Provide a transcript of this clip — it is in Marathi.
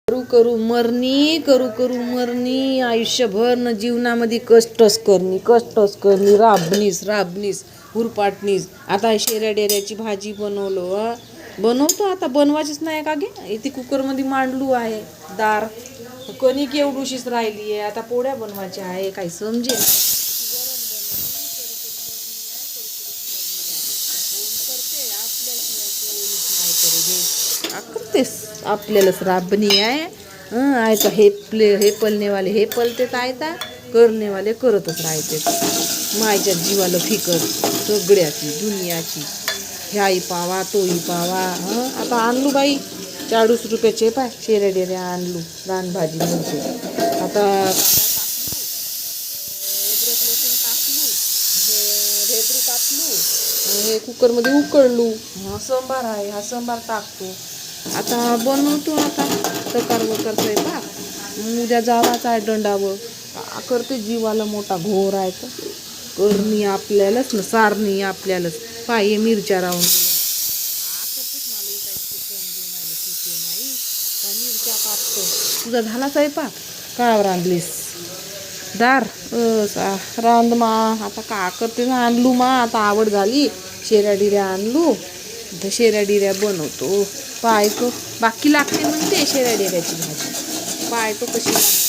करू करू मरणी, करू करू मरणी, आयुष्यभर न जीवनामध्ये कष्टच करणी, राबणीस हुरपाटणीस. आता शेऱ्या डेऱ्याची भाजी बनवतो आता, बनवायचीच नाही का गे. इथे कुकरमध्ये मांडलू आहे दार, कणिक एवढूशीच राहिली आहे. आता पोळ्या बनवायच्या आहे, काही समजे करतेस. आपल्यालाच राबणी आहे. आयता हे पलनेवाले हे पलतेत, आयता करणेवाले करतच राहते. मायच्या जीवाला फिकर सगळ्याची दुनियाची. ह्याही पावा तोही पावा. आता आणलू बाई 40 रुपयाचे पाय शेऱ्या डेऱ्या आणलू रान भाजी म्हणते. आता ढेबरू कापलू, हे कुकरमध्ये उकळलू. हा सांबार आहे, हा सांबार टाकतो. आता बनवतो आता तकार वकार स्वयंपाक. उद्या जावाचा आहे दंडावं. का करते जीवाला मोठा घोर आहे. तर करणी आपल्यालाच ना, सारणी आपल्यालाच. पाय मिरच्या राहून मिरच्या कापतो. तुझा झाला स्वयंपाक? काय रांधलीस? दार रांध मा. आता का करते ना, आणलू मा. आता आवड झाली, शेऱ्या डिऱ्या आणलू. शेऱ्या डिऱ्या बनवतो. पायतो बाकी लागते म्हणते शेऱ्या डेऱ्याची भाजी. पायतो कशी लागते.